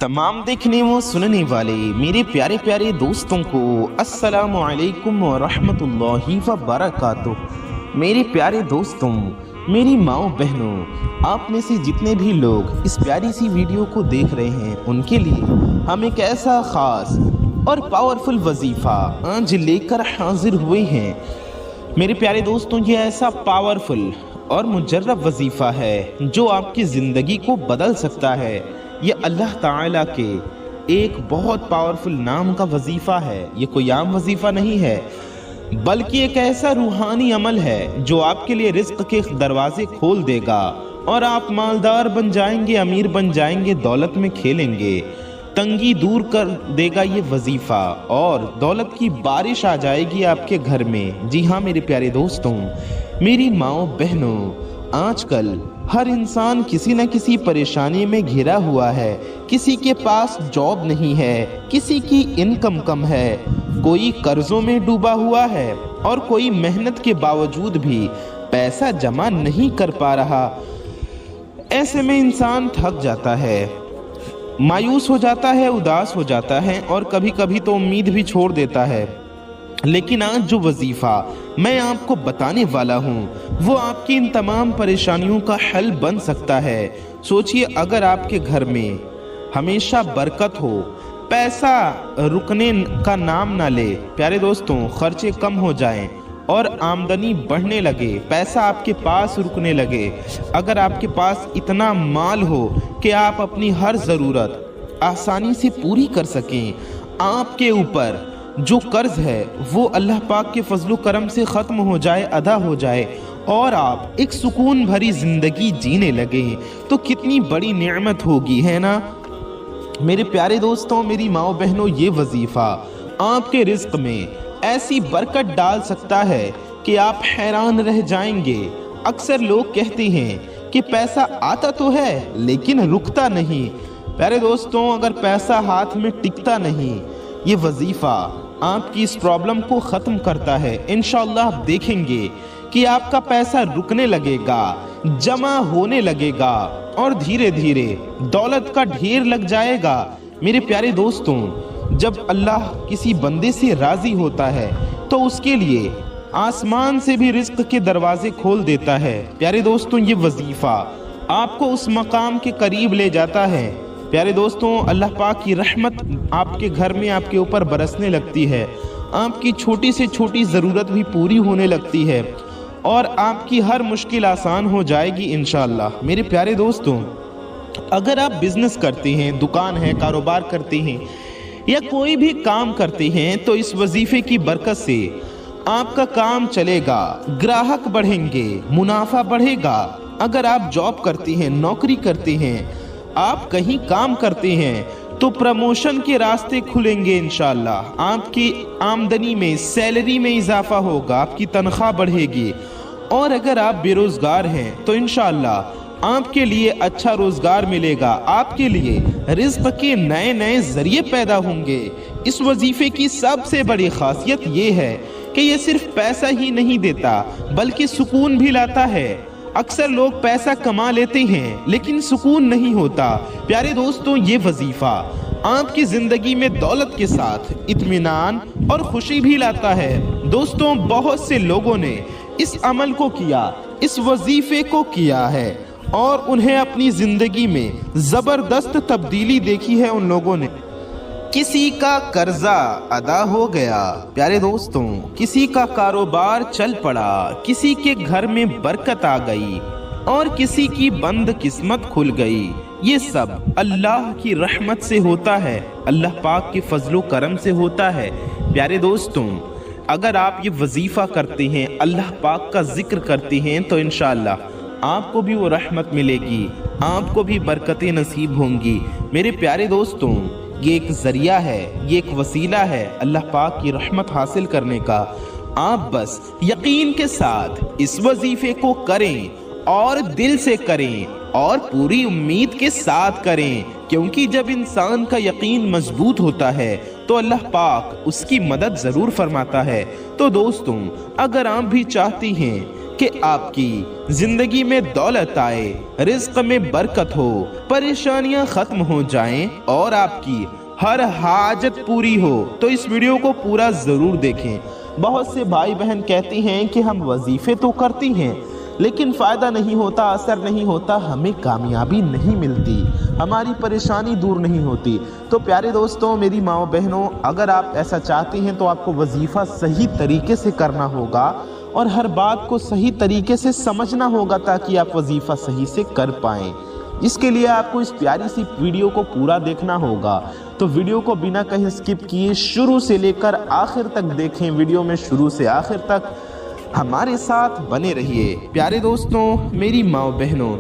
तमाम देखने व सुनने वाले मेरे प्यारे प्यारे दोस्तों को अस्सलामु अलैकुम व रहमतुल्लाहि व बरकातुहू। मेरे प्यारे दोस्तों, मेरी माओ बहनों, आप में से जितने भी लोग इस प्यारी सी वीडियो को देख रहे हैं, उनके लिए हम एक ऐसा ख़ास और पावरफुल वजीफ़ा आज लेकर हाजिर हुए हैं। मेरे प्यारे दोस्तों, ये ऐसा पावरफुल और मुजर्रब वजीफ़ा है जो आपकी ज़िंदगी को बदल सकता है। ये अल्लाह ताला के एक बहुत पावरफुल नाम का वजीफ़ा है। ये कोई आम वजीफ़ा नहीं है, बल्कि एक ऐसा रूहानी अमल है जो आपके लिए रिज़्क़ के दरवाजे खोल देगा और आप मालदार बन जाएंगे, अमीर बन जाएंगे, दौलत में खेलेंगे। तंगी दूर कर देगा ये वजीफ़ा और दौलत की बारिश आ जाएगी आपके घर में। जी हाँ मेरे प्यारे दोस्तों, मेरी माओ बहनों, आजकल हर इंसान किसी न किसी परेशानी में घिरा हुआ है। किसी के पास जॉब नहीं है, किसी की इनकम कम है, कोई कर्जों में डूबा हुआ है और कोई मेहनत के बावजूद भी पैसा जमा नहीं कर पा रहा। ऐसे में इंसान थक जाता है, मायूस हो जाता है, उदास हो जाता है और कभी कभी तो उम्मीद भी छोड़ देता है। लेकिन आज जो वजीफ़ा मैं आपको बताने वाला हूँ वो आपकी इन तमाम परेशानियों का हल बन सकता है। सोचिए, अगर आपके घर में हमेशा बरकत हो, पैसा रुकने का नाम ना ले, प्यारे दोस्तों, खर्चे कम हो जाएं और आमदनी बढ़ने लगे, पैसा आपके पास रुकने लगे, अगर आपके पास इतना माल हो कि आप अपनी हर ज़रूरत आसानी से पूरी कर सकें, आपके ऊपर जो कर्ज है वो अल्लाह पाक के फजलो करम से ख़त्म हो जाए, अदा हो जाए और आप एक सुकून भरी ज़िंदगी जीने लगे, तो कितनी बड़ी नेमत होगी, है ना मेरे प्यारे दोस्तों, मेरी माओ बहनों। ये वजीफ़ा आपके रिज़्क़ में ऐसी बरकत डाल सकता है कि आप हैरान रह जाएंगे। अक्सर लोग कहते हैं कि पैसा आता तो है लेकिन रुकता नहीं। प्यारे दोस्तों, अगर पैसा हाथ में टिकता नहीं, ये वजीफ़ा आपकी इस प्रॉब्लम को ख़त्म करता है। इंशाअल्लाह आप देखेंगे कि आपका पैसा रुकने लगेगा, जमा होने लगेगा और धीरे धीरे दौलत का ढेर लग जाएगा। मेरे प्यारे दोस्तों, जब अल्लाह किसी बंदे से राज़ी होता है तो उसके लिए आसमान से भी रिज़्क़ के दरवाजे खोल देता है। प्यारे दोस्तों, ये वजीफ़ा आपको उस मकाम के करीब ले जाता है। प्यारे दोस्तों, अल्लाह पाक की रहमत आपके घर में आपके ऊपर बरसने लगती है, आपकी छोटी से छोटी ज़रूरत भी पूरी होने लगती है और आपकी हर मुश्किल आसान हो जाएगी इंशाअल्लाह। मेरे प्यारे दोस्तों, अगर आप बिज़नेस करते हैं, दुकान है, कारोबार करते हैं या कोई भी काम करते हैं, तो इस वजीफ़े की बरकत से आपका काम चलेगा, ग्राहक बढ़ेंगे, मुनाफा बढ़ेगा। अगर आप जॉब करते हैं, नौकरी करते हैं, आप कहीं काम करते हैं, तो प्रमोशन के रास्ते खुलेंगे इंशाअल्लाह। आपकी आमदनी में, सैलरी में इजाफा होगा, आपकी तनख्वाह बढ़ेगी। और अगर आप बेरोज़गार हैं तो इंशाअल्लाह आपके लिए अच्छा रोज़गार मिलेगा, आपके लिए रिज़्क़ के नए नए ज़रिए पैदा होंगे। इस वजीफ़े की सबसे बड़ी ख़ासियत ये है कि ये सिर्फ पैसा ही नहीं देता बल्कि सुकून भी लाता है। अक्सर लोग पैसा कमा लेते हैं लेकिन सुकून नहीं होता। प्यारे दोस्तों, ये वजीफ़ा आपकी ज़िंदगी में दौलत के साथ इत्मीनान और खुशी भी लाता है। दोस्तों, बहुत से लोगों ने इस अमल को किया, इस वजीफ़े को किया है और उन्हें अपनी ज़िंदगी में ज़बरदस्त तब्दीली देखी है। उन लोगों ने, किसी का कर्जा अदा हो गया, प्यारे दोस्तों, किसी का कारोबार चल पड़ा, किसी के घर में बरकत आ गई और किसी की बंद किस्मत खुल गई। ये सब अल्लाह की रहमत से होता है, अल्लाह पाक के फजलो करम से होता है। प्यारे दोस्तों, अगर आप ये वजीफ़ा करते हैं, अल्लाह पाक का जिक्र करते हैं, तो इंशाअल्लाह आपको भी वो रहमत मिलेगी, आपको भी बरकतें नसीब होंगी। मेरे प्यारे दोस्तों, ये एक ज़रिया है, ये एक वसीला है अल्लाह पाक की रहमत हासिल करने का। आप बस यकीन के साथ इस वजीफ़े को करें और दिल से करें और पूरी उम्मीद के साथ करें, क्योंकि जब इंसान का यकीन मजबूत होता है तो अल्लाह पाक उसकी मदद ज़रूर फरमाता है। तो दोस्तों, अगर आप भी चाहती हैं कि आपकी जिंदगी में दौलत आए, रिज्क में बरकत हो, परेशानियां खत्म हो जाएं और आपकी हर हाजत पूरी हो, तो इस वीडियो को पूरा जरूर देखें। बहुत से भाई बहन कहते हैं कि हम वजीफे तो करते हैं लेकिन फ़ायदा नहीं होता, असर नहीं होता, हमें कामयाबी नहीं मिलती, हमारी परेशानी दूर नहीं होती। तो प्यारे दोस्तों, मेरी माओ बहनों, अगर आप ऐसा चाहते हैं तो आपको वजीफ़ा सही तरीके से करना होगा और हर बात को सही तरीके से समझना होगा ताकि आप वजीफ़ा सही से कर पाएँ। इसके लिए आपको इस प्यारी सी वीडियो को पूरा देखना होगा। तो वीडियो को बिना कहीं स्किप किए शुरू से लेकर आखिर तक देखें। वीडियो में शुरू से आखिर तक हमारे साथ बने रहिए। प्यारे दोस्तों, मेरी माँ बहनों,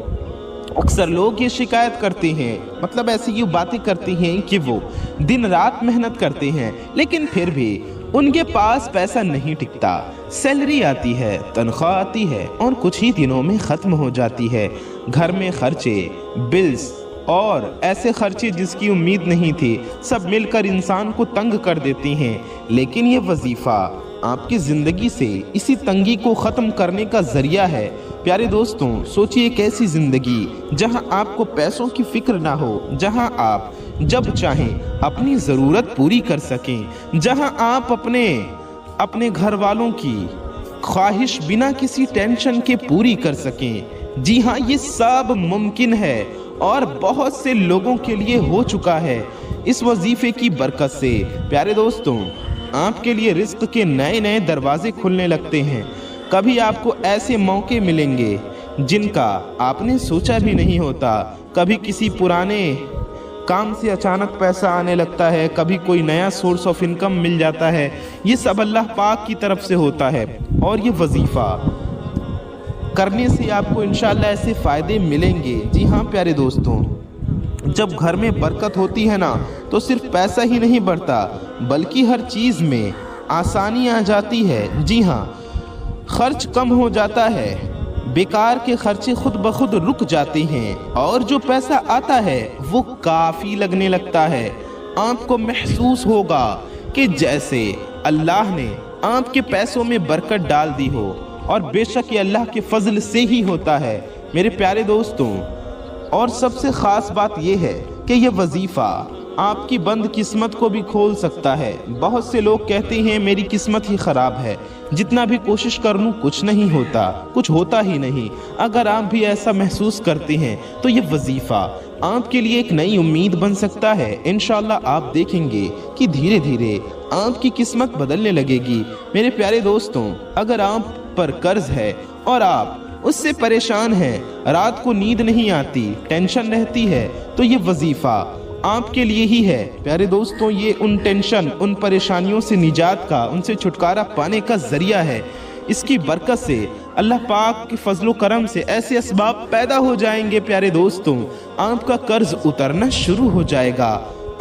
अक्सर लोग ये शिकायत करते हैं, मतलब ऐसी ये बातें करते हैं कि वो दिन रात मेहनत करते हैं लेकिन फिर भी उनके पास पैसा नहीं टिकता। सैलरी आती है, तनख्वाह आती है और कुछ ही दिनों में ख़त्म हो जाती है। घर में खर्चे, बिल्स और ऐसे खर्चे जिसकी उम्मीद नहीं थी, सब मिलकर इंसान को तंग कर देती हैं। लेकिन ये वजीफ़ा आपकी ज़िंदगी से इसी तंगी को ख़त्म करने का ज़रिया है। प्यारे दोस्तों, सोचिए एक ऐसी ज़िंदगी जहां आपको पैसों की फ़िक्र ना हो, जहां आप जब चाहें अपनी ज़रूरत पूरी कर सकें, जहां आप अपने घर वालों की ख्वाहिश बिना किसी टेंशन के पूरी कर सकें। जी हाँ, ये सब मुमकिन है और बहुत से लोगों के लिए हो चुका है इस वजीफे की बरकत से। प्यारे दोस्तों, आपके लिए रिस्क के नए नए दरवाजे खुलने लगते हैं। कभी आपको ऐसे मौके मिलेंगे जिनका आपने सोचा भी नहीं होता। कभी किसी पुराने काम से अचानक पैसा आने लगता है, कभी कोई नया सोर्स ऑफ इनकम मिल जाता है। ये सब अल्लाह पाक की तरफ से होता है और ये वजीफ़ा करने से आपको इंशाअल्लाह ऐसे फ़ायदे मिलेंगे। जी हाँ प्यारे दोस्तों, जब घर में बरकत होती है ना, तो सिर्फ पैसा ही नहीं बढ़ता बल्कि हर चीज़ में आसानी आ जाती है। जी हाँ, खर्च कम हो जाता है, बेकार के खर्चे खुद ब खुद रुक जाते हैं और जो पैसा आता है वो काफ़ी लगने लगता है। आपको महसूस होगा कि जैसे अल्लाह ने आपके पैसों में बरकत डाल दी हो, और बेशक ये अल्लाह के फजल से ही होता है मेरे प्यारे दोस्तों। और सबसे ख़ास बात यह है कि यह वजीफ़ा आपकी बंद किस्मत को भी खोल सकता है। बहुत से लोग कहते हैं मेरी किस्मत ही ख़राब है, जितना भी कोशिश कर लूँ कुछ नहीं होता, कुछ होता ही नहीं। अगर आप भी ऐसा महसूस करते हैं तो ये वजीफ़ा आपके लिए एक नई उम्मीद बन सकता है। इंशाअल्लाह आप देखेंगे कि धीरे धीरे आपकी किस्मत बदलने लगेगी। मेरे प्यारे दोस्तों, अगर आप पर कर्ज है और आप उससे परेशान हैं, रात को नींद नहीं आती, टेंशन रहती है, तो ये वजीफ़ा आपके लिए ही है। प्यारे दोस्तों, ये उन टेंशन, उन परेशानियों से निजात का, उनसे छुटकारा पाने का ज़रिया है। इसकी बरकत से अल्लाह पाक के फजलो करम से ऐसे असबाब पैदा हो जाएंगे प्यारे दोस्तों, आपका कर्ज उतरना शुरू हो जाएगा।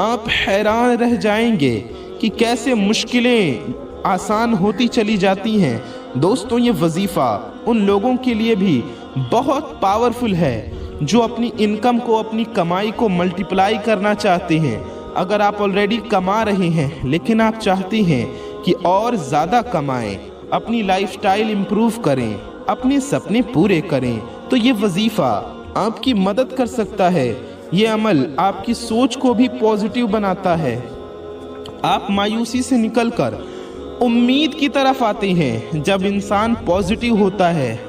आप हैरान रह जाएंगे कि कैसे मुश्किलें आसान होती चली जाती हैं। दोस्तों, ये वजीफ़ा उन लोगों के लिए भी बहुत पावरफुल है जो अपनी इनकम को, अपनी कमाई को मल्टीप्लाई करना चाहते हैं। अगर आप ऑलरेडी कमा रहे हैं लेकिन आप चाहते हैं कि और ज़्यादा कमाएं, अपनी लाइफस्टाइल इम्प्रूव करें, अपने सपने पूरे करें, तो ये वजीफ़ा आपकी मदद कर सकता है। ये अमल आपकी सोच को भी पॉजिटिव बनाता है। आप मायूसी से निकलकर उम्मीद की तरफ आते हैं। जब इंसान पॉजिटिव होता है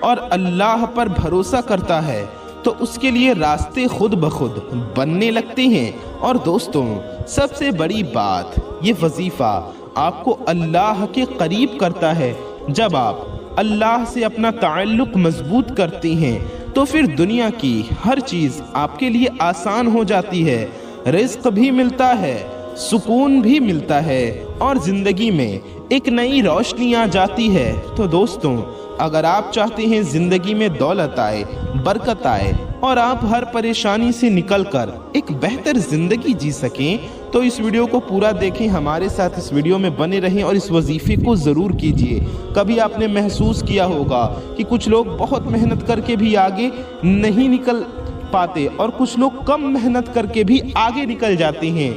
और अल्लाह पर भरोसा करता है तो उसके लिए रास्ते खुद ब खुद बनने लगते हैं। और दोस्तों, सबसे बड़ी बात, ये वजीफ़ा आपको अल्लाह के करीब करता है। जब आप अल्लाह से अपना ताल्लुक़ मजबूत करते हैं तो फिर दुनिया की हर चीज़ आपके लिए आसान हो जाती है। रिज़्क़ भी मिलता है, सुकून भी मिलता है और ज़िंदगी में एक नई रोशनी आ जाती है। तो दोस्तों, अगर आप चाहते हैं ज़िंदगी में दौलत आए, बरकत आए और आप हर परेशानी से निकलकर एक बेहतर ज़िंदगी जी सकें, तो इस वीडियो को पूरा देखें, हमारे साथ इस वीडियो में बने रहें और इस वजीफ़े को ज़रूर कीजिए। कभी आपने महसूस किया होगा कि कुछ लोग बहुत मेहनत करके भी आगे नहीं निकल पाते और कुछ लोग कम मेहनत करके भी आगे निकल जाते हैं।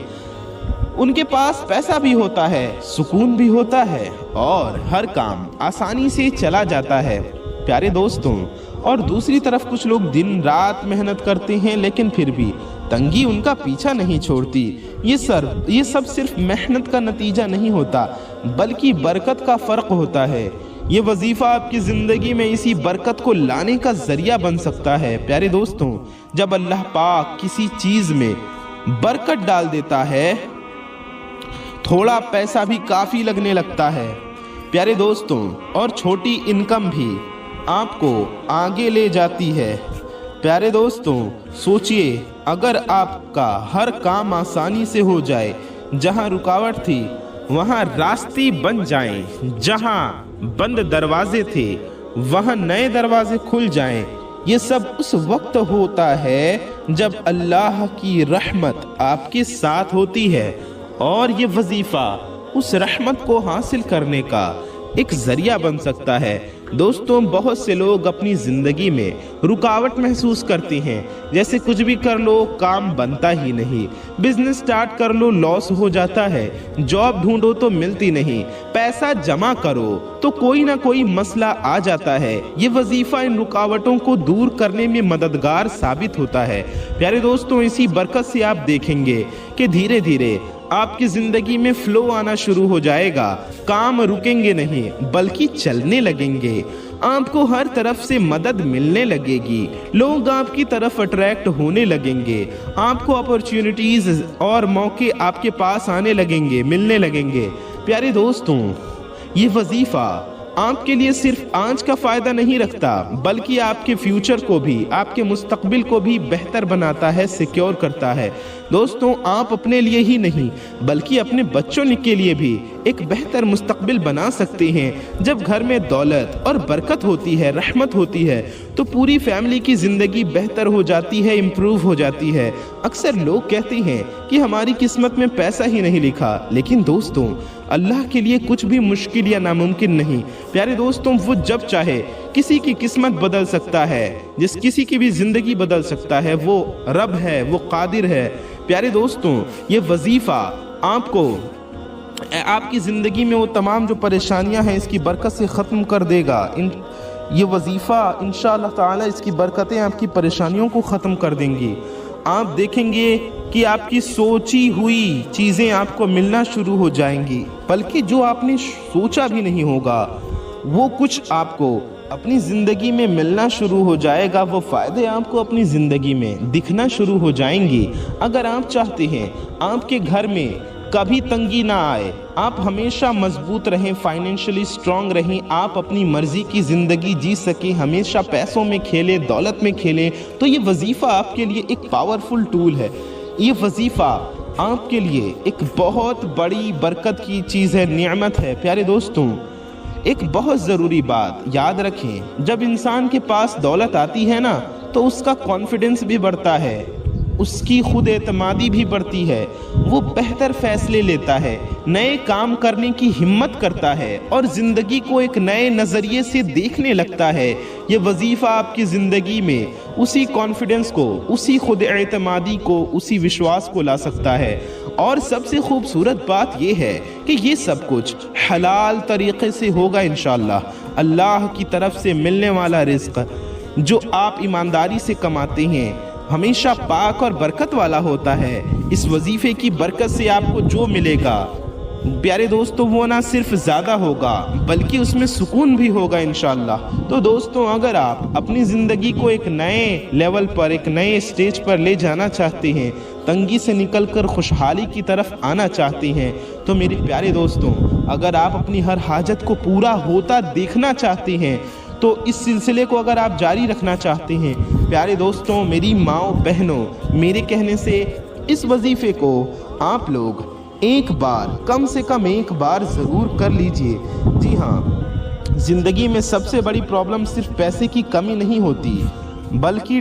उनके पास पैसा भी होता है, सुकून भी होता है और हर काम आसानी से चला जाता है। प्यारे दोस्तों। और दूसरी तरफ कुछ लोग दिन रात मेहनत करते हैं लेकिन फिर भी तंगी उनका पीछा नहीं छोड़ती। ये सब सिर्फ मेहनत का नतीजा नहीं होता बल्कि बरकत का फ़र्क होता है। ये वजीफ़ा आपकी ज़िंदगी में इसी बरकत को लाने का ज़रिया बन सकता है। प्यारे दोस्तों, जब अल्लाह पाक किसी चीज़ में बरकत डाल देता है थोड़ा पैसा भी काफ़ी लगने लगता है प्यारे दोस्तों, और छोटी इनकम भी आपको आगे ले जाती है। प्यारे दोस्तों, सोचिए अगर आपका हर काम आसानी से हो जाए, जहां रुकावट थी वहां रास्ते बन जाएं, जहां बंद दरवाजे थे वहां नए दरवाजे खुल जाएं। ये सब उस वक्त होता है जब अल्लाह की रहमत आपके साथ होती है, और ये वजीफा उस रहमत को हासिल करने का एक जरिया बन सकता है। दोस्तों, बहुत से लोग अपनी जिंदगी में रुकावट महसूस करते हैं, जैसे कुछ भी कर लो काम बनता ही नहीं, बिजनेस स्टार्ट कर लो लॉस हो जाता है, जॉब ढूंढो तो मिलती नहीं, पैसा जमा करो तो कोई ना कोई मसला आ जाता है। ये वजीफा इन रुकावटों को दूर करने में मददगार साबित होता है। प्यारे दोस्तों, इसी बरकत से आप देखेंगे कि धीरे धीरे आपकी जिंदगी में फ्लो आना शुरू हो जाएगा। काम रुकेंगे नहीं बल्कि चलने लगेंगे, आपको हर तरफ से मदद मिलने लगेगी, लोग आपकी तरफ अट्रैक्ट होने लगेंगे, आपको अपॉर्चुनिटीज और मौके आपके पास आने लगेंगे, मिलने लगेंगे। प्यारे दोस्तों, ये वजीफा आपके लिए सिर्फ आज का फायदा नहीं रखता बल्कि आपके फ्यूचर को भी, आपके मुस्तकबिल को भी बेहतर बनाता है, सिक्योर करता है। दोस्तों, आप अपने लिए ही नहीं बल्कि अपने बच्चों के लिए भी एक बेहतर मुस्तकबिल बना सकते हैं। जब घर में दौलत और बरकत होती है, रहमत होती है, तो पूरी फैमिली की ज़िंदगी बेहतर हो जाती है, इम्प्रूव हो जाती है। अक्सर लोग कहते हैं कि हमारी किस्मत में पैसा ही नहीं लिखा, लेकिन दोस्तों अल्लाह के लिए कुछ भी मुश्किल या नामुमकिन नहीं। प्यारे दोस्तों, वो जब चाहे किसी की किस्मत बदल सकता है, जिस किसी की भी ज़िंदगी बदल सकता है, वो रब है, वो कादिर है। प्यारे दोस्तों, ये वजीफ़ा आपको आपकी ज़िंदगी में वो तमाम जो परेशानियां हैं इसकी बरकत से ख़त्म कर देगा। ये वजीफ़ा इंशाअल्लाह ताला इसकी बरकतें आपकी परेशानियों को ख़त्म कर देंगी। आप देखेंगे कि आपकी सोची हुई चीज़ें आपको मिलना शुरू हो जाएंगी, बल्कि जो आपने सोचा भी नहीं होगा वो कुछ आपको अपनी ज़िंदगी में मिलना शुरू हो जाएगा। वो फ़ायदे आपको अपनी ज़िंदगी में दिखना शुरू हो जाएंगी। अगर आप चाहते हैं आपके घर में कभी तंगी ना आए, आप हमेशा मजबूत रहें, फाइनेंशियली स्ट्रांग रहें, आप अपनी मर्ज़ी की ज़िंदगी जी सकें, हमेशा पैसों में खेलें, दौलत में खेलें, तो ये वजीफ़ा आपके लिए एक पावरफुल टूल है। ये वजीफ़ा आपके लिए एक बहुत बड़ी बरकत की चीज़ है, नेमत है। प्यारे दोस्तों, एक बहुत ज़रूरी बात याद रखें, जब इंसान के पास दौलत आती है ना तो उसका कॉन्फिडेंस भी बढ़ता है, उसकी खुद एतमादी भी बढ़ती है, वो बेहतर फैसले लेता है, नए काम करने की हिम्मत करता है और ज़िंदगी को एक नए नज़रिए से देखने लगता है। ये वजीफ़ा आपकी ज़िंदगी में उसी कॉन्फिडेंस को, उसी खुद एतमादी को, उसी विश्वास को ला सकता है। और सबसे खूबसूरत बात ये है कि ये सब कुछ हलाल तरीक़े से होगा इंशाअल्लाह। अल्लाह की तरफ से मिलने वाला रिज़्क़ जो आप ईमानदारी से कमाते हैं हमेशा पाक और बरकत वाला होता है। इस वजीफ़े की बरकत से आपको जो मिलेगा प्यारे दोस्तों वो ना सिर्फ ज़्यादा होगा बल्कि उसमें सुकून भी होगा इंशाअल्लाह। तो दोस्तों, अगर आप अपनी ज़िंदगी को एक नए लेवल पर, एक नए स्टेज पर ले जाना चाहते हैं, तंगी से निकलकर खुशहाली की तरफ आना चाहते हैं, तो मेरे प्यारे दोस्तों, अगर आप अपनी हर हाजत को पूरा होता देखना चाहते हैं, तो इस सिलसिले को अगर आप जारी रखना चाहते हैं, प्यारे दोस्तों, मेरी माओ बहनों, मेरे कहने से इस वजीफ़े को आप लोग एक बार, कम से कम एक बार ज़रूर कर लीजिए। जी हाँ, ज़िंदगी में सबसे बड़ी प्रॉब्लम सिर्फ पैसे की कमी नहीं होती बल्कि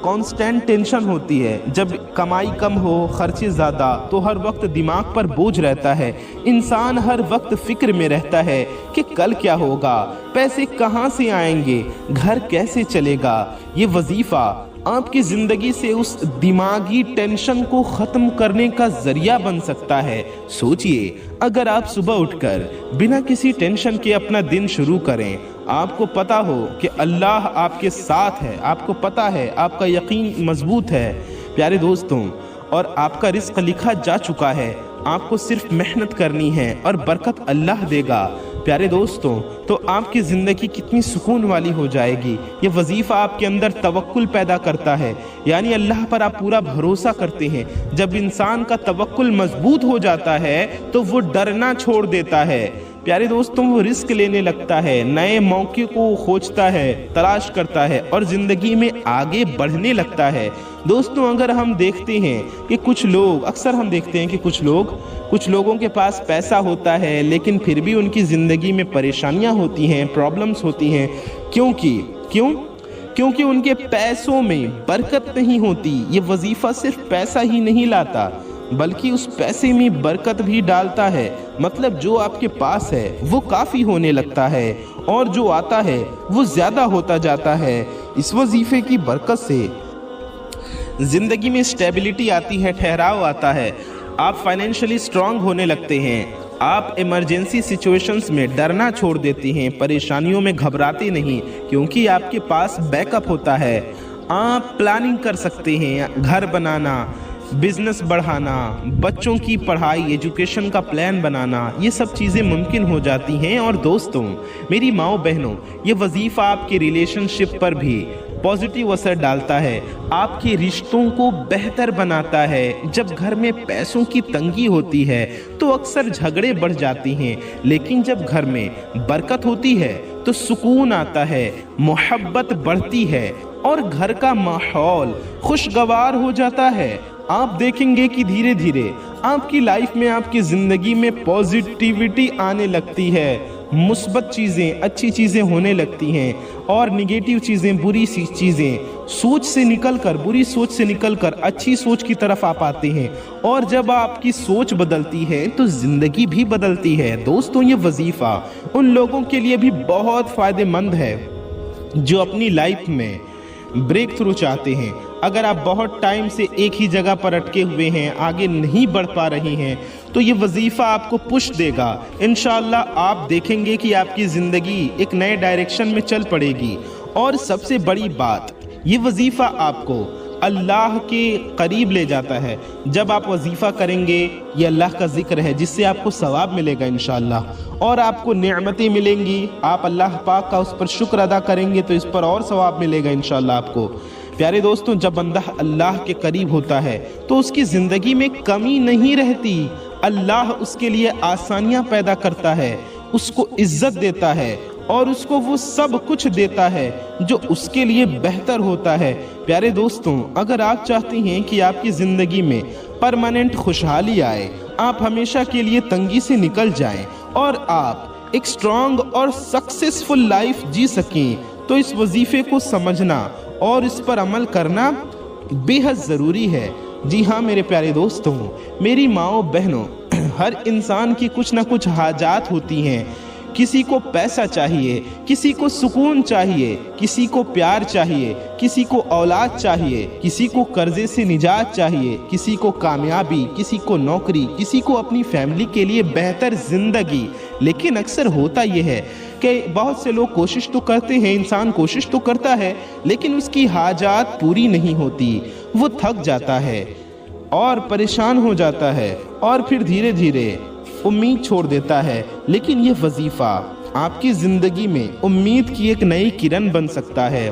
कांस्टेंट टेंशन होती है। जब कमाई कम हो, खर्चे ज़्यादा, तो हर वक्त दिमाग पर बोझ रहता है, इंसान हर वक्त फ़िक्र में रहता है कि कल क्या होगा, पैसे कहाँ से आएंगे, घर कैसे चलेगा। ये वजीफ़ा آپ کی زندگی سے اس دماغی ٹینشن کو ختم کرنے کا ذریعہ بن سکتا ہے۔ سوچئے، اگر آپ صبح اٹھ کر بنا کسی ٹینشن کے اپنا دن شروع کریں، آپ کو پتا ہو کہ اللہ آپ کے ساتھ ہے، آپ کو پتا ہے، آپ کا یقین مضبوط ہے پیارے دوستوں، اور آپ کا رزق لکھا جا چکا ہے، آپ کو صرف محنت کرنی ہے اور برکت اللہ دے گا پیارے دوستوں، تو آپ کی زندگی کتنی سکون والی ہو جائے گی۔ یہ وظیفہ آپ کے اندر توکل پیدا کرتا ہے، یعنی اللہ پر آپ پورا بھروسہ کرتے ہیں۔ جب انسان کا توکل مضبوط ہو جاتا ہے تو وہ ڈرنا چھوڑ دیتا ہے پیارے دوستوں، وہ رسک لینے لگتا ہے، نئے موقع کو کھوجتا ہے، تلاش کرتا ہے اور زندگی میں آگے بڑھنے لگتا ہے۔ دوستوں، اگر ہم دیکھتے ہیں کہ اکثر ہم دیکھتے ہیں کہ کچھ لوگوں کے پاس پیسہ ہوتا ہے لیکن پھر بھی ان کی زندگی میں پریشانیاں ہوتی ہیں، پرابلمز ہوتی ہیں۔ کیونکہ ان کے پیسوں میں برکت نہیں ہوتی۔ یہ وظیفہ صرف پیسہ ہی نہیں لاتا بلکہ اس پیسے میں برکت بھی ڈالتا ہے، مطلب جو آپ کے پاس ہے وہ کافی ہونے لگتا ہے اور جو آتا ہے وہ زیادہ ہوتا جاتا ہے۔ اس وظیفے کی برکت سے زندگی میں اسٹیبلٹی آتی ہے، ٹھہراؤ آتا ہے، آپ فائنینشلی سٹرونگ ہونے لگتے ہیں، آپ ایمرجنسی سچویشنز میں ڈرنا چھوڑ دیتے ہیں، پریشانیوں میں گھبراتے نہیں کیونکہ آپ کے پاس بیک اپ ہوتا ہے۔ آپ پلاننگ کر سکتے ہیں، گھر بنانا، بزنس بڑھانا، بچوں کی پڑھائی، ایجوکیشن کا پلان بنانا، یہ سب چیزیں ممکن ہو جاتی ہیں۔ اور دوستوں، میری ماؤں بہنوں، یہ وظیفہ آپ کے ریلیشن شپ پر بھی پازیٹیو اثر ڈالتا ہے، آپ کے رشتوں کو بہتر بناتا ہے۔ جب گھر میں پیسوں کی تنگی ہوتی ہے تو اکثر جھگڑے بڑھ جاتی ہیں، لیکن جب گھر میں برکت ہوتی ہے تو سکون آتا ہے، محبت بڑھتی ہے اور گھر کا ماحول خوشگوار ہو جاتا ہے۔ آپ دیکھیں گے کہ دھیرے دھیرے آپ کی لائف میں، آپ کی زندگی میں پازیٹیوٹی آنے لگتی ہے، مثبت چیزیں، اچھی چیزیں ہونے لگتی ہیں اور نگیٹیو چیزیں، بری چیزیں بری سوچ سے نکل کر اچھی سوچ کی طرف آپ آتے ہیں، اور جب آپ کی سوچ بدلتی ہے تو زندگی بھی بدلتی ہے۔ دوستوں، یہ وظیفہ ان لوگوں کے لیے بھی بہت فائدہ مند ہے جو اپنی لائف میں بریک تھرو چاہتے ہیں۔ اگر آپ بہت ٹائم سے ایک ہی جگہ پر اٹکے ہوئے ہیں، آگے نہیں بڑھ پا رہی ہیں، تو یہ وظیفہ آپ کو پش دے گا۔ انشاءاللہ آپ دیکھیں گے کہ آپ کی زندگی ایک نئے ڈائریکشن میں چل پڑے گی۔ اور سب سے بڑی بات، یہ وظیفہ آپ کو اللہ کے قریب لے جاتا ہے۔ جب آپ وظیفہ کریں گے، یہ اللہ کا ذکر ہے جس سے آپ کو ثواب ملے گا انشاءاللہ، اور آپ کو نعمتیں ملیں گی، آپ اللہ پاک کا اس پر شکر ادا کریں گے تو اس پر اور ثواب ملے گا انشاءاللہ آپ کو۔ پیارے دوستوں، جب بندہ اللہ کے قریب ہوتا ہے تو اس کی زندگی میں کمی نہیں رہتی، اللہ اس کے لیے آسانیاں پیدا کرتا ہے، اس کو عزت دیتا ہے اور اس کو وہ سب کچھ دیتا ہے جو اس کے لیے بہتر ہوتا ہے۔ پیارے دوستوں، اگر آپ چاہتے ہیں کہ آپ کی زندگی میں پرماننٹ خوشحالی آئے، آپ ہمیشہ کے لیے تنگی سے نکل جائیں اور آپ ایک سٹرونگ اور سکسیسفل لائف جی سکیں، تو اس وظیفے کو سمجھنا اور اس پر عمل کرنا بے حد ضروری ہے۔ جی ہاں میرے پیارے دوستوں، میری ماؤں بہنوں، ہر انسان کی کچھ نہ کچھ حاجات ہوتی ہیں۔ کسی کو پیسہ چاہیے، کسی کو سکون چاہیے، کسی کو پیار چاہیے، کسی کو اولاد چاہیے، کسی کو قرضے سے نجات چاہیے، کسی کو کامیابی، کسی کو نوکری، کسی کو اپنی فیملی کے لیے بہتر زندگی۔ لیکن اکثر ہوتا یہ ہے کہ بہت سے لوگ کوشش تو کرتے ہیں، انسان کوشش تو کرتا ہے لیکن اس کی حاجات پوری نہیں ہوتی، وہ تھک جاتا ہے اور پریشان ہو جاتا ہے اور پھر دھیرے دھیرے امید چھوڑ دیتا ہے۔ لیکن یہ وظیفہ آپ کی زندگی میں امید کی ایک نئی کرن بن سکتا ہے۔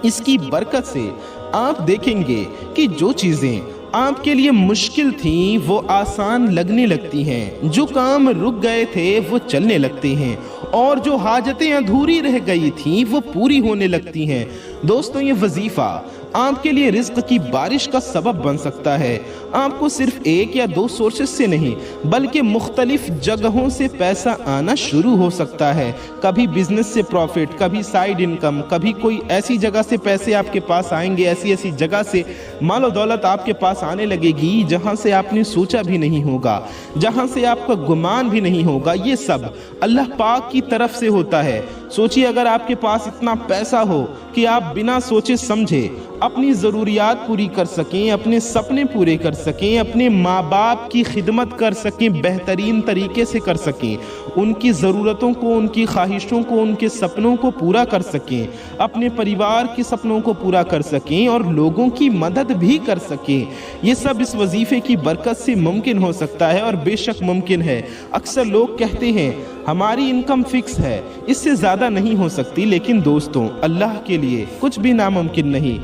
اس کی برکت سے آپ دیکھیں گے کہ جو چیزیں آپ کے لیے مشکل تھیں وہ آسان لگنے لگتی ہیں، جو کام رک گئے تھے وہ چلنے لگتے ہیں، اور جو حاجتیں ادھوری رہ گئی تھیں وہ پوری ہونے لگتی ہیں۔ دوستوں، یہ وظیفہ آپ کے لیے رزق کی بارش کا سبب بن سکتا ہے۔ آپ کو صرف ایک یا دو سورسز سے نہیں بلکہ مختلف جگہوں سے پیسہ آنا شروع ہو سکتا ہے۔ کبھی بزنس سے پروفٹ، کبھی سائیڈ انکم، کبھی کوئی ایسی جگہ سے پیسے آپ کے پاس آئیں گے، ایسی جگہ سے مال و دولت آپ کے پاس آنے لگے گی جہاں سے آپ نے سوچا بھی نہیں ہوگا، جہاں سے آپ کا گمان بھی نہیں ہوگا۔ یہ سب اللہ پاک کی طرف سے ہوتا ہے۔ सोचिए अगर आपके पास इतना पैसा हो कि आप बिना सोचे समझे अपनी ज़रूरियात पूरी कर सकें, अपने सपने पूरे कर सकें, अपने माँ बाप की खिदमत कर सकें, बेहतरीन तरीके से कर सकें, उनकी ज़रूरतों को, उनकी ख्वाहिशों को, उनके सपनों को पूरा कर सकें, अपने परिवार के सपनों को पूरा कर सकें और लोगों की मदद भी कर सकें। ये सब इस वजीफ़े की बरकत से मुमकिन हो सकता है और बेशक मुमकिन है। अक्सर लोग कहते हैं हमारी इनकम फिक्स है, इससे ज़्यादा नहीं हो सकती, लेकिन दोस्तों अल्लाह के लिए कुछ भी नामुमकिन नहीं।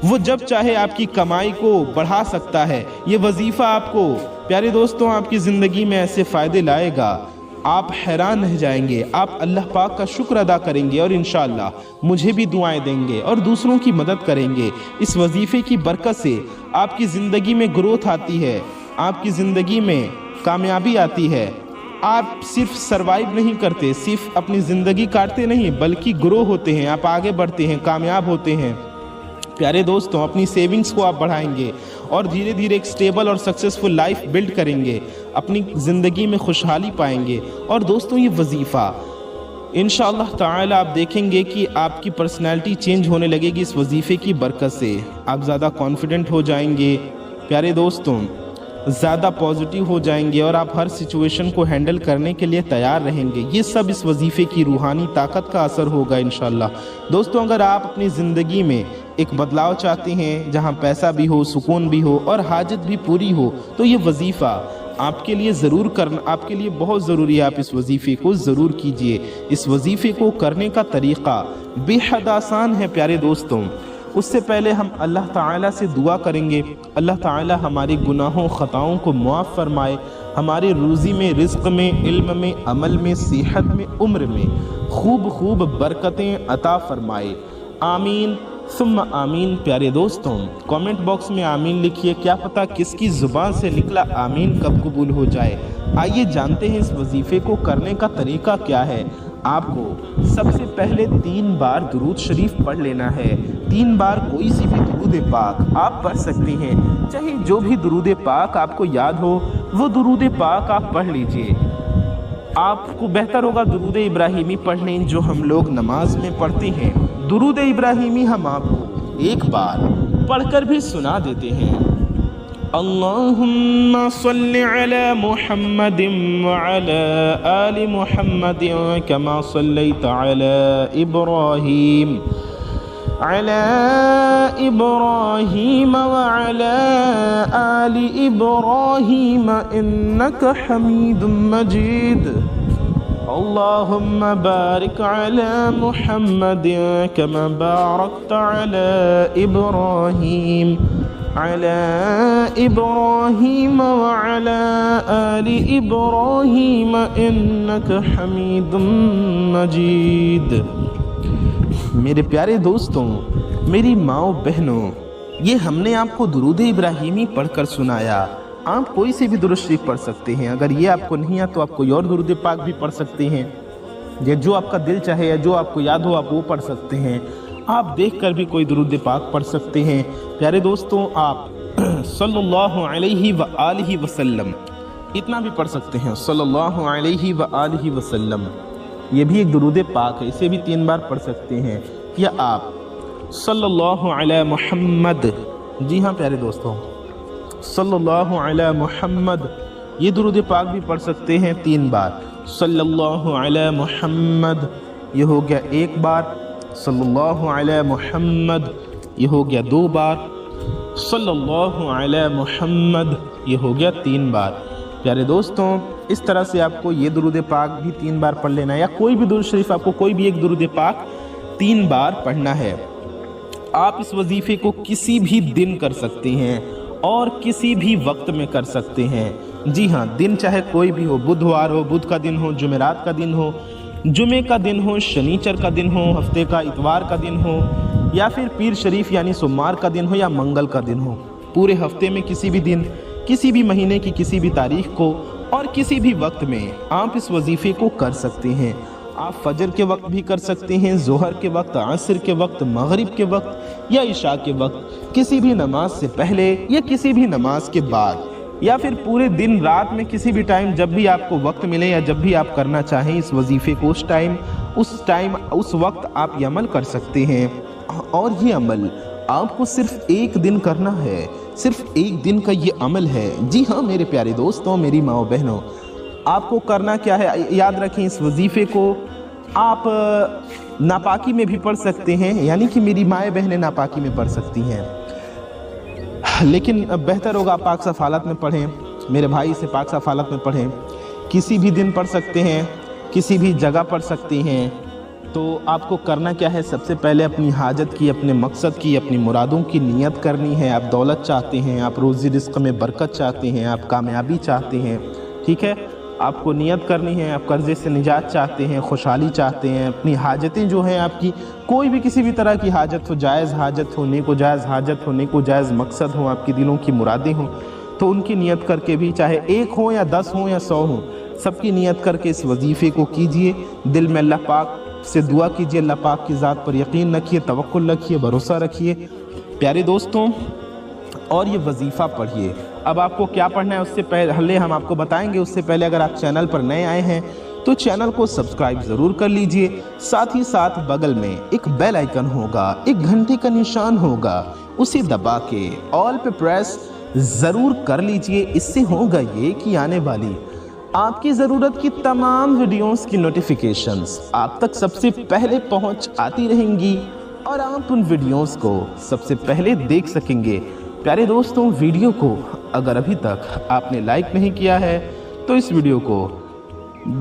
वो जब चाहे आपकी कमाई को बढ़ा सकता है। ये वजीफ़ा आपको प्यारे दोस्तों आपकी ज़िंदगी में ऐसे फ़ायदे लाएगा, आप हैरान रह जाएंगे। आप अल्लाह पाक का शुक्र अदा करेंगे और इंशाअल्लाह मुझे भी दुआएं देंगे और दूसरों की मदद करेंगे। इस वजीफ़े की बरकत से आपकी ज़िंदगी में ग्रोथ आती है, आपकी ज़िंदगी में कामयाबी आती है। आप सिर्फ सरवाइव नहीं करते, सिर्फ अपनी ज़िंदगी काटते नहीं, बल्कि ग्रो होते हैं, आप आगे बढ़ते हैं, कामयाब होते हैं। प्यारे दोस्तों अपनी सेविंग्स को आप बढ़ाएंगे और धीरे धीरे एक स्टेबल और सक्सेसफुल लाइफ बिल्ड करेंगे, अपनी ज़िंदगी में खुशहाली पाएंगे। और दोस्तों ये वजीफ़ा इंशाअल्लाह ताला आप देखेंगे कि आपकी पर्सनैलिटी चेंज होने लगेगी इस वजीफ़े की बरकत से। आप ज़्यादा कॉन्फिडेंट हो जाएंगे प्यारे दोस्तों, ज़्यादा पॉजिटिव हो जाएंगे और आप हर सिचुएशन को हैंडल करने के लिए तैयार रहेंगे। ये सब इस वजीफ़े की रूहानी ताकत का असर होगा इंशाअल्लाह। दोस्तों अगर आप अपनी ज़िंदगी में एक बदलाव चाहते हैं जहां पैसा भी हो, सुकून भी हो और हाजत भी पूरी हो, तो ये वजीफ़ा आपके लिए ज़रूर करना, आपके लिए बहुत ज़रूरी है। आप इस वजीफ़े को ज़रूर कीजिए। इस वजीफ़े को करने का तरीक़ा बेहद आसान है प्यारे दोस्तों। उससे पहले हम अल्लाह ताला से दुआ करेंगे, अल्लाह ताला हमारे गुनाहों ख़ताओं को मुआफ़ फरमाए, हमारे रोज़ी में, रिज़्क़ में, इल्म में, अमल में, सेहत में, उम्र में खूब बरकतें अता फरमाए। आमीन सुम्मा आमीन। प्यारे दोस्तों कमेंट बॉक्स में आमीन लिखिए, क्या पता किसकी ज़ुबान से निकला आमीन कब कबूल हो जाए। आइए जानते हैं इस वजीफ़े को करने का तरीका क्या है। आपको सबसे पहले 3 बार दुरूद शरीफ पढ़ लेना है। 3 बार कोई सी भी दुरूद पाक आप पढ़ सकते हैं, चाहे जो भी दुरूद पाक आपको याद हो वो दुरूद पाक आप पढ़ लीजिए। आपको बेहतर होगा दुरूद इब्राहिमी पढ़ लें जो हम लोग नमाज में पढ़ते हैं। दुरूद इब्राहिमी हम आपको एक बार पढ़कर भी सुना देते हैं। अल्लाहुम्मा सल्लि अला मुहम्मदिन व अला आलि मुहम्मदिन कमा सल्लैता अला इब्राहीम व अला आलि इब्राहीम इन्नका हमीदुम मजीद। अल्लाहुम्मा बारिक अला मुहम्मदिन कमा बारकता अला इब्राहीम व अला आलि इब्राहीम इन्नका हमीदुम मजीद। मेरे प्यारे दोस्तों, मेरी माओ बहनों, ये हमने आपको दुरूद इब्राहिमी पढ़कर सुनाया। आप कोई से भी दुरूद शरीफ पढ़ सकते हैं। अगर ये आपको नहीं आता तो आप कोई और दुरूद पाक भी पढ़ सकते हैं, या जो आपका दिल चाहे या जो आपको याद हो आप वो पढ़ सकते हैं। आप देखकर भी कोई दुरूद पाक पढ़ सकते हैं। प्यारे दोस्तों आप सल्लल्लाहु अलैहि व आलिहि वसल्लम इतना भी पढ़ सकते हैं, सल्लल्लाहु अलैहि व आलिहि वसल्लम। ये भी एक दुरूद पाक है, इसे भी 3 बार पढ़ सकते हैं। या आप सल्लल्लाहु अला मुहम्मद, जी हाँ प्यारे दोस्तों, सल्लल्लाहु अला मुहम्मद, ये दुरूद पाक भी पढ़ सकते हैं 3 बार। सल्लल्लाहु अला मुहम्मद, ये हो गया 1 बार। सल्लल्लाहु अला मुहम्मद, ये हो गया 2 बार। सल्लल्लाहु अला मुहम्मद, ये हो गया 3 बार। प्यारे दोस्तों इस तरह से आपको ये दुरूद पाक भी 3 बार पढ़ लेना है, या कोई भी दुरूद शरीफ आपको कोई भी एक दुरूद पाक 3 बार पढ़ना है। आप इस वजीफ़े को किसी भी दिन कर सकते हैं और किसी भी वक्त में कर सकते हैं। जी हाँ, दिन चाहे कोई भी हो, बुधवार हो, बुध का दिन हो, जुमेरात का दिन हो, जुमे का दिन हो, शनीचर का दिन हो, हफ्ते का इतवार का दिन हो, या फिर पीर शरीफ यानी सोमवार का दिन हो, या मंगल का दिन हो। पूरे हफ्ते में किसी भी दिन, किसी भी महीने की किसी भी तारीख को और किसी भी वक्त में आप इस वजीफ़े को कर सकते हैं। आप फजर के वक्त भी कर सकते हैं, ज़ोहर के वक्त, असर के वक्त, मगरिब के वक्त या इशा के वक्त, किसी भी नमाज से पहले या किसी भी नमाज के बाद, या फिर पूरे दिन रात में किसी भी टाइम, जब भी आपको वक्त मिले या जब भी आप करना चाहें इस वजीफ़े को, उस टाइम उस वक्त आप ये अमल कर सकते हैं। और ये अमल आपको सिर्फ एक दिन करना है, सिर्फ एक दिन का ये अमल है। जी हाँ मेरे प्यारे दोस्तों, मेरी माँ बहनों, आपको करना क्या है, याद रखें इस वजीफ़े को आप नापाकी में भी पढ़ सकते हैं, यानी कि मेरी माएँ बहनें नापाकी में पढ़ सकती हैं, लेकिन बेहतर होगा आप पाक साफ़ हालत में पढ़ें। मेरे भाई से पाक साफ़ हालत में पढ़ें। किसी भी दिन पढ़ सकते हैं, किसी भी जगह पढ़ सकते हैं। तो आपको करना क्या है, सबसे पहले अपनी हाजत की, अपने मकसद की, अपनी मुरादों की नियत करनी है। आप दौलत चाहते हैं, आप रोज़ी रिज़्क़ में बरकत चाहते हैं, आप कामयाबी चाहते हैं, ठीक है, आपको नियत करनी है। आप कर्ज़े से निजात चाहते हैं, खुशहाली चाहते हैं, अपनी हाजतें जो हैं आपकी, कोई भी किसी भी तरह की हाजत हो, जायज़ हाजत हो, नेको जायज़ हाजत हो, नेको जायज़ मकसद हो, आपकी दिलों की मुरादें हों, तो उनकी नियत करके भी, चाहे 1 हो या 10 हो या 100 हो, सबकी नियत करके इस वजीफ़े को कीजिए। दिल में अल्लाह पाक से दुआ कीजिए, अल्लाह पाक की ज़ात पर यकीन रखिए, तवक्कुल रखिए, भरोसा रखिए प्यारे दोस्तों, और ये वजीफ़ा पढ़िए। अब आपको क्या पढ़ना है उससे पहले हम आपको बताएंगे। उससे पहले अगर आप चैनल पर नए आए हैं तो चैनल को सब्सक्राइब ज़रूर कर लीजिए। साथ ही साथ बगल में एक बेल आइकन होगा, एक घंटे का निशान होगा, उसे दबा के ऑल पे प्रेस ज़रूर कर लीजिए। इससे होगा ये कि आने वाली आपकी ज़रूरत की तमाम वीडियोस की नोटिफिकेशंस आप तक सबसे पहले पहुंच आती रहेंगी और आप उन वीडियोस को सबसे पहले देख सकेंगे। प्यारे दोस्तों, वीडियो को अगर अभी तक आपने लाइक नहीं किया है तो इस वीडियो को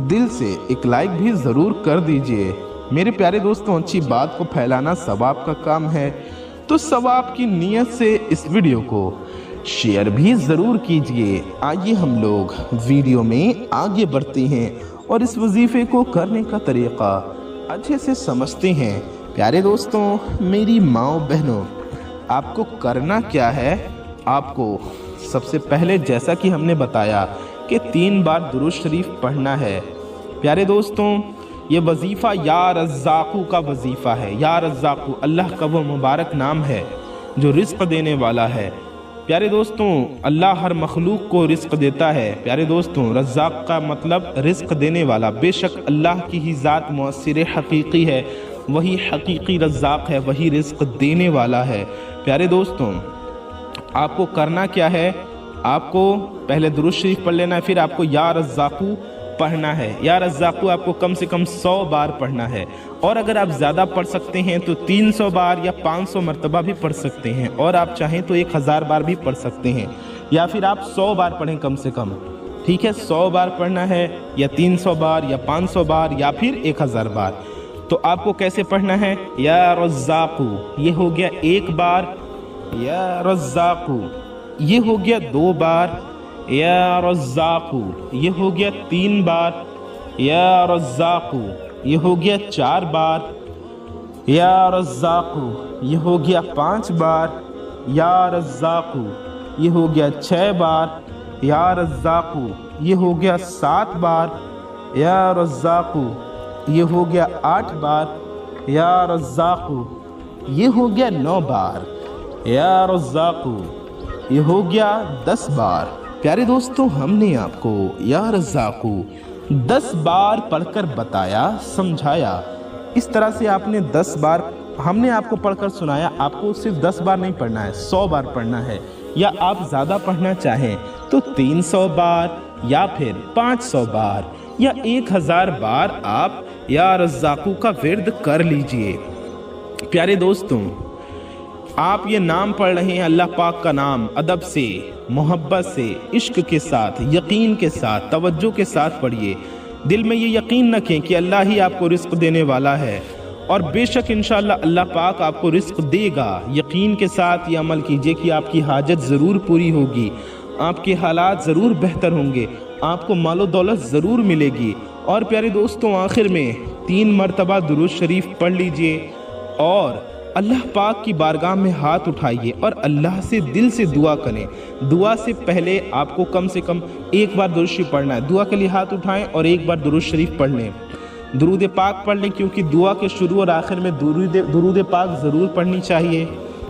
दिल से एक लाइक भी ज़रूर कर दीजिए। मेरे प्यारे दोस्तों, अच्छी बात को फैलाना सवाब का काम है, तो सवाब की नीयत से इस वीडियो को शेयर भी ज़रूर कीजिए। आइए हम लोग वीडियो में आगे बढ़ते हैं और इस वजीफ़े को करने का तरीक़ा अच्छे से समझते हैं। प्यारे दोस्तों, मेरी माँ बहनों, आपको करना क्या है, आपको सबसे पहले जैसा कि हमने बताया कि 3 बार दुरूद शरीफ पढ़ना है। प्यारे दोस्तों, ये वजीफ़ा या रज़्ज़ाक़ू का वजीफ़ा है। या रज़्ज़ाक़ू अल्लाह का वो मुबारक नाम है जो रिज़्क़ देने वाला है। प्यारे दोस्तों, अल्लाह हर मखलूक को रिज़्क़ देता है। प्यारे दोस्तों, रज़्ज़ाक़ का मतलब रिज़्क़ देने वाला। बेशक अल्लाह की ही ज़ात मुअस्सिर हकीकी है, वही हकीकी रज़्ज़ाक़ है, वही रिज़्क़ देने वाला है। प्यारे दोस्तों, आपको करना क्या है, आपको पहले दुरूद शरीफ पढ़ लेना है, फिर आपको या रज़्ज़ाक़ू पढ़ना है। या रज़्ज़ाक़ू आपको कम से कम 100 बार पढ़ना है, और अगर आप ज़्यादा पढ़ सकते हैं तो 300 बार या 500 मरतबा भी पढ़ सकते हैं, और आप चाहें तो 1000 बार भी पढ़ सकते हैं, या फिर आप 100 बार पढ़ें कम से कम, ठीक है। 100 बार पढ़ना है, या 300 बार, या 500 बार, या फिर 1000 बार। तो आपको कैसे पढ़ना है, या रज़्ज़ाक़ू ये हो गया 1 बार, या रज़्ज़ाक़ू ये हो गया 2 बार, या रज़्ज़ाक़ू ये हो गया 3 बार, या रज़्ज़ाक़ू ये हो गया 4 बार, या रज़्ज़ाक़ू ये हो गया 5 बार, या रज़्ज़ाक़ू ये हो गया 6 बार, या रज़्ज़ाक़ू ये हो गया 7 बार, या रज़्ज़ाक़ू ये हो गया 8 बार, या रज़्ज़ाक़ू ये हो गया 9 बार, या रज़्ज़ाक़ू ये हो गया 10 बार। प्यारे दोस्तों, हमने आपको या रज़्ज़ाक़ू 10 बार पढ़कर बताया, समझाया। इस तरह से आपने 10 बार हमने आपको पढ़कर सुनाया। आपको सिर्फ 10 बार नहीं पढ़ना है, 100 बार पढ़ना है, या आप ज़्यादा पढ़ना चाहें तो 300 बार, या फिर 500 बार, या 1000 बार आप या रज़्ज़ाक़ू का विर्द कर लीजिए। प्यारे दोस्तों, आप ये नाम पढ़ रहे हैं, अल्लाह पाक का नाम, अदब से, मोहब्बत से, इश्क के साथ, यकीन के साथ, तवज्जो के साथ पढ़िए। दिल में ये यकीन रखें कि अल्लाह ही आपको रिज़्क़ देने वाला है, और बेशक इंशाअल्लाह अल्लाह पाक आपको रिज़्क़ देगा। यकीन के साथ ये अमल कीजिए कि आपकी हाजत ज़रूर पूरी होगी, आपके हालात ज़रूर बेहतर होंगे, आपको मालो दौलत ज़रूर मिलेगी। और प्यारे दोस्तों, आखिर में 3 मरतबा दुरूद शरीफ पढ़ लीजिए और अल्लाह पाक की बारगाह में हाथ उठाइए और अल्लाह से दिल से दुआ करें। दुआ से पहले आपको कम से कम 1 बार दुरूद शरीफ पढ़ना है। दुआ के लिए हाथ उठाएं और 1 बार दुरूद शरीफ पढ़ लें, दुरूद पाक पढ़ लें, क्योंकि दुआ के शुरू और आखिर में दुरूद पाक ज़रूर पढ़नी चाहिए।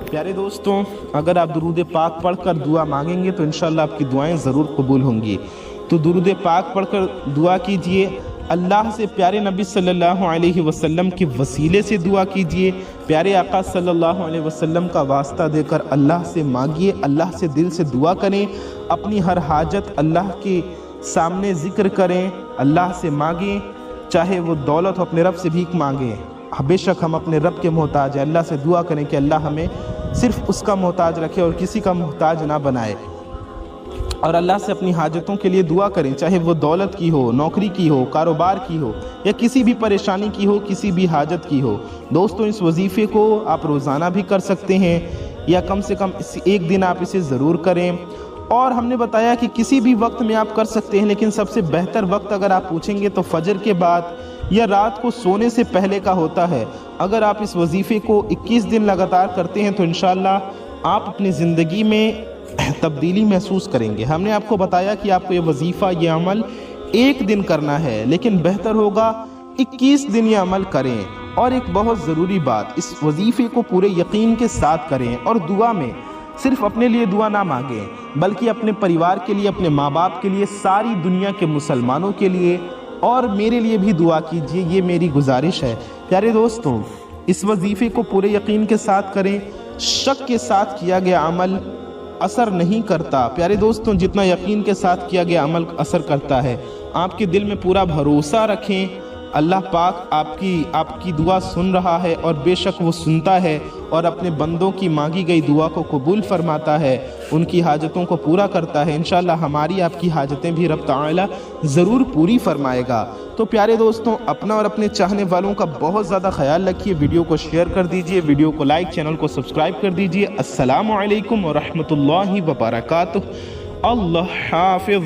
प्यारे दोस्तों, अगर आप दुरूद पाक पढ़कर दुआ मांगेंगे तो इंशाअल्लाह आपकी दुआएं ज़रूर कबूल होंगी। तो दुरूद पाक पढ़कर दुआ कीजिए। اللہ سے پیارے نبی صلی اللہ علیہ وسلم کے وسیلے سے دعا کیجئے، پیارے آقا صلی اللہ علیہ وسلم کا واسطہ دے کر اللہ سے مانگیے، اللہ سے دل سے دعا کریں، اپنی ہر حاجت اللہ کے سامنے ذکر کریں، اللہ سے مانگیں، چاہے وہ دولت ہو اپنے رب سے بھیک مانگیں، بے شک ہم اپنے رب کے محتاج ہیں، اللہ سے دعا کریں کہ اللہ ہمیں صرف اس کا محتاج رکھے اور کسی کا محتاج نہ بنائے، اور اللہ سے اپنی حاجتوں کے لیے دعا کریں، چاہے وہ دولت کی ہو، نوکری کی ہو، کاروبار کی ہو، یا کسی بھی پریشانی کی ہو، کسی بھی حاجت کی ہو۔ دوستوں اس وظیفے کو آپ روزانہ بھی کر سکتے ہیں، یا کم سے کم ایک دن آپ اسے ضرور کریں، اور ہم نے بتایا کہ کسی بھی وقت میں آپ کر سکتے ہیں، لیکن سب سے بہتر وقت اگر آپ پوچھیں گے تو فجر کے بعد یا رات کو سونے سے پہلے کا ہوتا ہے۔ اگر آپ اس وظیفے کو 21 دن لگاتار کرتے ہیں تو انشاءاللہ آپ اپنی زندگی میں تبدیلی محسوس کریں گے۔ ہم نے آپ کو بتایا کہ آپ کو یہ وظیفہ، یہ عمل ایک دن کرنا ہے، لیکن بہتر ہوگا 21 دن یہ عمل کریں۔ اور ایک بہت ضروری بات، اس وظیفے کو پورے یقین کے ساتھ کریں، اور دعا میں صرف اپنے لیے دعا نہ مانگیں، بلکہ اپنے پریوار کے لیے، اپنے ماں باپ کے لیے، ساری دنیا کے مسلمانوں کے لیے اور میرے لیے بھی دعا کیجیے، یہ میری گزارش ہے۔ پیارے دوستوں اس وظیفے کو پورے یقین کے ساتھ کریں، شک کے ساتھ کیا گیا عمل اثر نہیں کرتا۔ پیارے دوستوں جتنا یقین کے ساتھ کیا گیا عمل اثر کرتا ہے، آپ کے دل میں پورا بھروسہ رکھیں، اللہ پاک آپ کی دعا سن رہا ہے، اور بے شک وہ سنتا ہے اور اپنے بندوں کی مانگی گئی دعا کو قبول فرماتا ہے، ان کی حاجتوں کو پورا کرتا ہے۔ انشاءاللہ ہماری آپ کی حاجتیں بھی رب تعالی ضرور پوری فرمائے گا۔ تو پیارے دوستوں اپنا اور اپنے چاہنے والوں کا بہت زیادہ خیال رکھیے، ویڈیو کو شیئر کر دیجئے، ویڈیو کو لائک، چینل کو سبسکرائب کر دیجئے۔ السلام علیکم ورحمۃ اللہ وبرکاتہ۔ اللہ حافظ۔